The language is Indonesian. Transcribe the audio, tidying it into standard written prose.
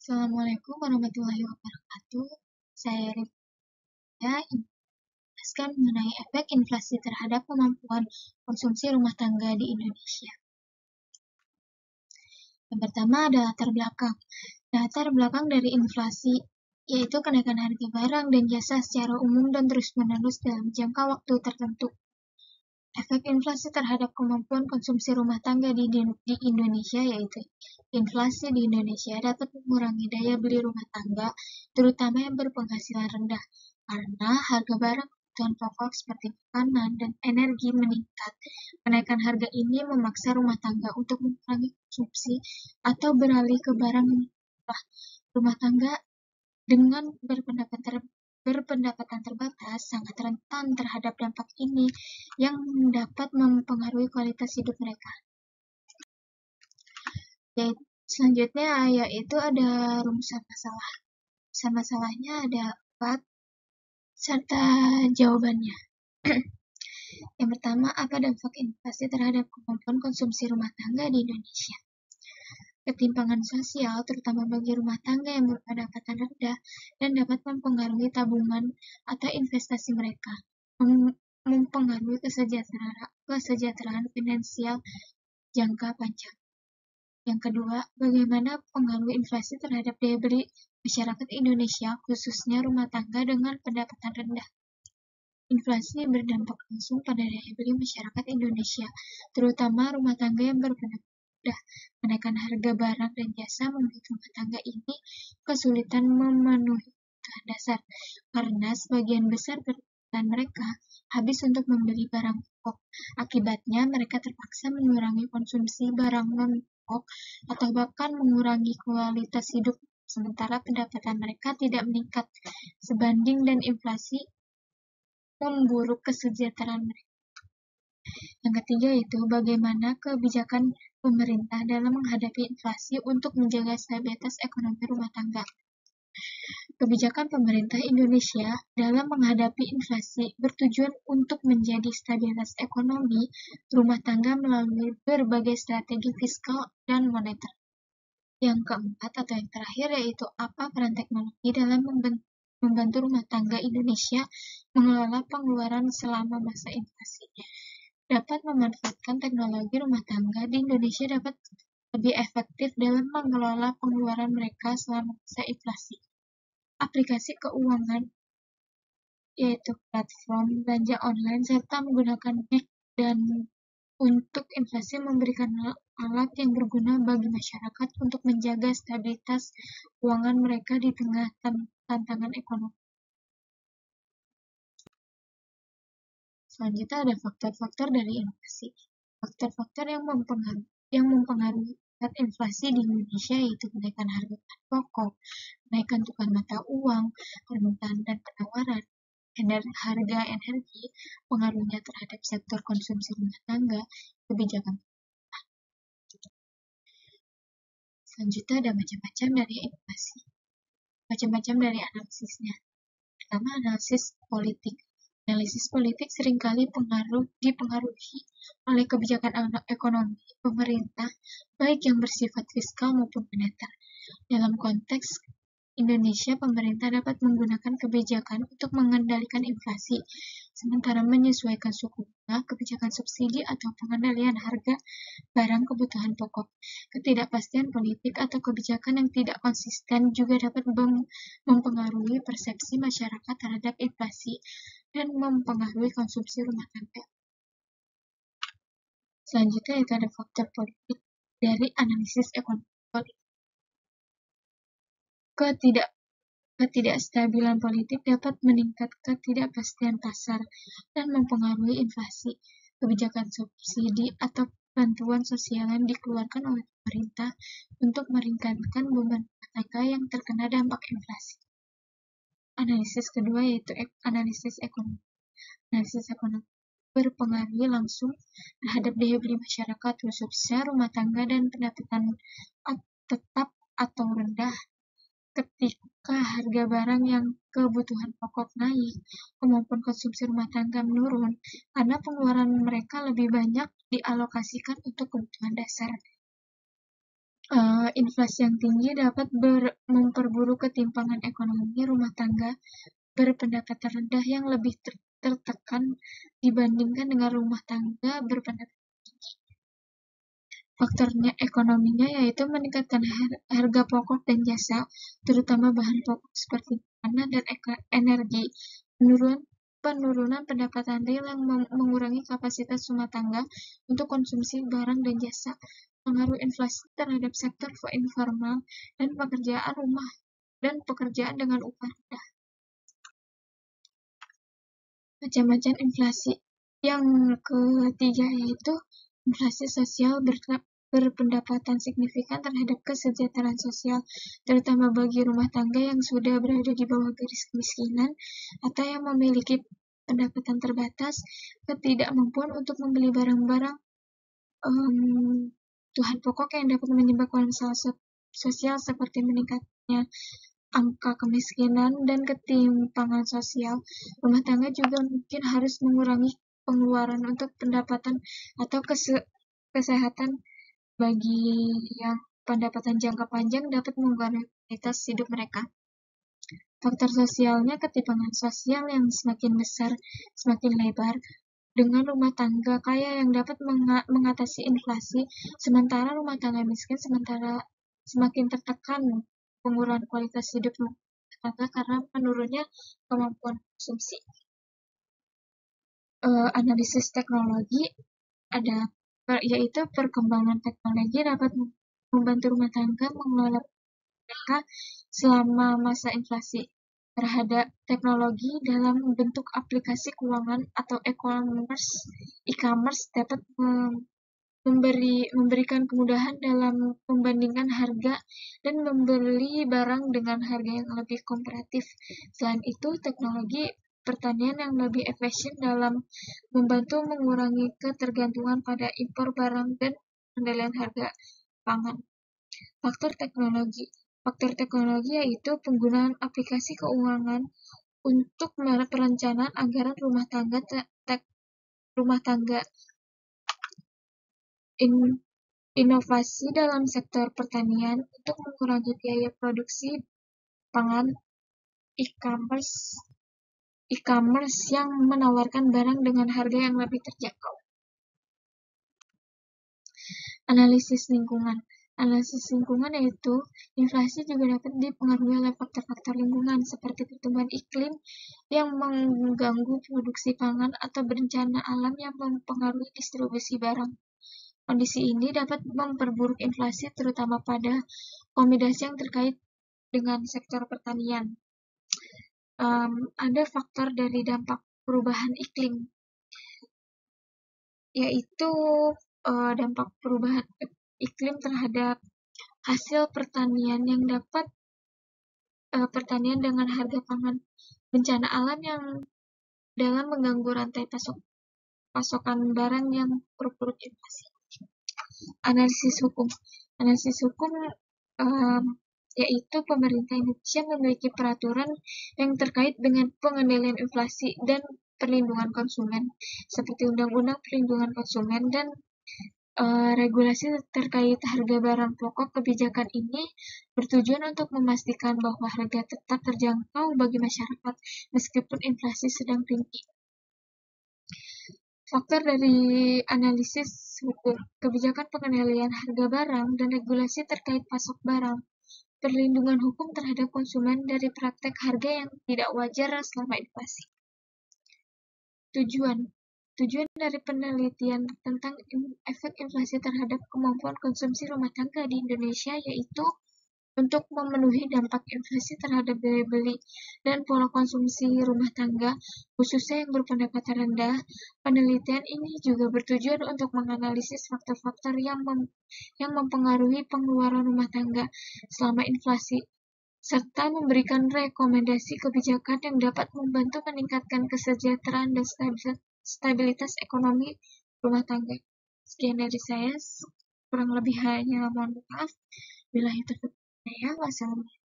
Assalamualaikum warahmatullahi wabarakatuh. Saya Rifda ingin menjelaskan mengenai efek inflasi terhadap kemampuan konsumsi rumah tangga di Indonesia. Yang pertama ada latar belakang. Latar belakang dari inflasi yaitu kenaikan harga barang dan jasa secara umum dan terus-menerus dalam jangka waktu tertentu. Efek inflasi terhadap kemampuan konsumsi rumah tangga di Indonesia yaitu inflasi di Indonesia dapat mengurangi daya beli rumah tangga, terutama yang berpenghasilan rendah, karena harga barang kebutuhan pokok seperti makanan dan energi meningkat. Kenaikan harga ini memaksa rumah tangga untuk mengurangi konsumsi atau beralih ke barang yang murah. Rumah tangga dengan berpendapatan terbatas sangat rentan terhadap dampak ini yang dapat mempengaruhi kualitas hidup mereka. Selanjutnya yaitu ada rumusan masalah. Rumusan masalahnya ada 4 serta jawabannya. Yang pertama, apa dampak inflasi terhadap kemampuan konsumsi rumah tangga di Indonesia? Ketimpangan sosial, terutama bagi rumah tangga yang berpendapatan rendah dan dapat mempengaruhi tabungan atau investasi mereka, mempengaruhi kesejahteraan finansial jangka panjang. Yang kedua, bagaimana pengaruh inflasi terhadap daya beli masyarakat Indonesia, khususnya rumah tangga dengan pendapatan rendah? Inflasi berdampak langsung pada daya beli masyarakat Indonesia, terutama rumah tangga yang berpendapatan rendah. Kenaikan harga barang dan jasa membuat rumah tangga ini kesulitan memenuhi kebutuhan dasar, karena sebagian besar pendapatan mereka habis untuk membeli barang pokok. Akibatnya, mereka terpaksa mengurangi konsumsi barang non-pokok atau bahkan mengurangi kualitas hidup, sementara pendapatan mereka tidak meningkat sebanding dan inflasi memburuk kesejahteraan mereka. Yang ketiga yaitu bagaimana kebijakan pemerintah dalam menghadapi inflasi untuk menjaga stabilitas ekonomi rumah tangga. Kebijakan pemerintah Indonesia dalam menghadapi inflasi bertujuan untuk menjadi stabilitas ekonomi rumah tangga melalui berbagai strategi fiskal dan moneter. Yang keempat atau yang terakhir yaitu apa peran teknologi dalam membantu rumah tangga Indonesia mengelola pengeluaran selama masa inflasi. Dapat memanfaatkan teknologi rumah tangga di Indonesia dapat lebih efektif dalam mengelola pengeluaran mereka selama masa inflasi. Aplikasi keuangan yaitu platform belanja online serta menggunakan bank dan untuk inflasi memberikan alat yang berguna bagi masyarakat untuk menjaga stabilitas keuangan mereka di tengah tantangan ekonomi. Selanjutnya ada faktor-faktor dari inflasi. Faktor-faktor yang mempengaruhi tingkat inflasi di Indonesia yaitu kenaikan harga bahan pokok, kenaikan tukar mata uang, permintaan dan penawaran, harga energi, pengaruhnya terhadap sektor konsumsi rumah tangga, kebijakan. Selanjutnya ada macam-macam dari inflasi. Macam-macam dari analisisnya. Pertama, analisis politik. Analisis politik seringkali dipengaruhi oleh kebijakan ekonomi pemerintah, baik yang bersifat fiskal maupun moneter. Dalam konteks Indonesia, pemerintah dapat menggunakan kebijakan untuk mengendalikan inflasi, sementara menyesuaikan suku bunga, kebijakan subsidi, atau pengendalian harga barang kebutuhan pokok. Ketidakpastian politik atau kebijakan yang tidak konsisten juga dapat mempengaruhi persepsi masyarakat terhadap inflasi dan mempengaruhi konsumsi rumah tangga. Selanjutnya itu ada faktor politik dari analisis ekonomi politik. Ketidakstabilan politik dapat meningkat ketidakpastian pasar dan mempengaruhi inflasi. Kebijakan subsidi atau bantuan sosial yang dikeluarkan oleh pemerintah untuk meringankan beban rumah tangga yang terkena dampak inflasi. Analisis kedua yaitu analisis ekonomi. Analisis ekonomi berpengaruh langsung terhadap daya beli masyarakat, khususnya rumah tangga dan pendapatan tetap atau rendah. Ketika harga barang yang kebutuhan pokok naik, kemampuan konsumsi rumah tangga menurun karena pengeluaran mereka lebih banyak dialokasikan untuk kebutuhan dasar. Inflasi yang tinggi dapat memperburuk ketimpangan ekonomi rumah tangga berpendapatan rendah yang lebih tertekan dibandingkan dengan rumah tangga berpendapatan. Faktornya ekonominya yaitu meningkatkan harga pokok dan jasa, terutama bahan pokok seperti makanan dan energi, penurunan pendapatan real yang mengurangi kapasitas rumah tangga untuk konsumsi barang dan jasa, pengaruh inflasi terhadap sektor informal dan pekerjaan dengan upah rendah. Macam-macam inflasi. Yang ketiga yaitu inflasi sosial berpendapatan signifikan terhadap kesejahteraan sosial, terutama bagi rumah tangga yang sudah berada di bawah garis kemiskinan atau yang memiliki pendapatan terbatas, ketidakmampuan untuk membeli barang-barang kebutuhan pokok yang dapat menyebabkan masalah sosial seperti meningkatnya angka kemiskinan dan ketimpangan sosial. Rumah tangga juga mungkin harus mengurangi pengeluaran untuk pendapatan atau kesehatan bagi yang pendapatan jangka panjang dapat mengganggu kualitas hidup mereka. Faktor sosialnya ketimpangan sosial yang semakin besar, semakin lebar, dengan rumah tangga kaya yang dapat mengatasi inflasi, sementara rumah tangga miskin semakin tertekan pengurangan kualitas hidup rumah tangga karena menurunnya kemampuan konsumsi. Analisis teknologi yaitu perkembangan teknologi dapat membantu rumah tangga mengelola mereka selama masa inflasi. Terhadap teknologi dalam bentuk aplikasi keuangan atau e-commerce dapat memberikan kemudahan dalam membandingkan harga dan membeli barang dengan harga yang lebih kompetitif. Selain itu, teknologi pertanian yang lebih efisien dalam membantu mengurangi ketergantungan pada impor barang dan pengendalian harga pangan. Faktor teknologi yaitu penggunaan aplikasi keuangan untuk perencanaan anggaran rumah tangga. Inovasi dalam sektor pertanian untuk mengurangi biaya produksi pangan, e-commerce yang menawarkan barang dengan harga yang lebih terjangkau. Analisis lingkungan yaitu inflasi juga dapat dipengaruhi oleh faktor-faktor lingkungan seperti pertumbuhan iklim yang mengganggu produksi pangan atau bencana alam yang mempengaruhi distribusi barang. Kondisi ini dapat memperburuk inflasi terutama pada komoditas yang terkait dengan sektor pertanian. Ada faktor dari dampak perubahan iklim, yaitu dampak perubahan iklim terhadap hasil pertanian yang dapat pertanian dengan harga pangan, bencana alam yang dalam mengganggu rantai pasokan barang yang berpuruk inflasi. Analisis hukum yaitu pemerintah Indonesia memiliki peraturan yang terkait dengan pengendalian inflasi dan perlindungan konsumen, seperti Undang-Undang Perlindungan Konsumen dan regulasi terkait harga barang pokok. Kebijakan ini bertujuan untuk memastikan bahwa harga tetap terjangkau bagi masyarakat meskipun inflasi sedang tinggi. Faktor dari analisis hukum, kebijakan pengendalian harga barang dan regulasi terkait pasok barang, perlindungan hukum terhadap konsumen dari praktek harga yang tidak wajar selama inflasi. Tujuan dari penelitian tentang efek inflasi terhadap kemampuan konsumsi rumah tangga di Indonesia yaitu untuk memenuhi dampak inflasi terhadap daya beli dan pola konsumsi rumah tangga, khususnya yang berpendapatan rendah. Penelitian ini juga bertujuan untuk menganalisis faktor-faktor yang mempengaruhi pengeluaran rumah tangga selama inflasi, serta memberikan rekomendasi kebijakan yang dapat membantu meningkatkan kesejahteraan dan stabilitas ekonomi rumah tangga. Sekian dari saya, kurang lebih hanya mohon maaf. Wassalamualaikum.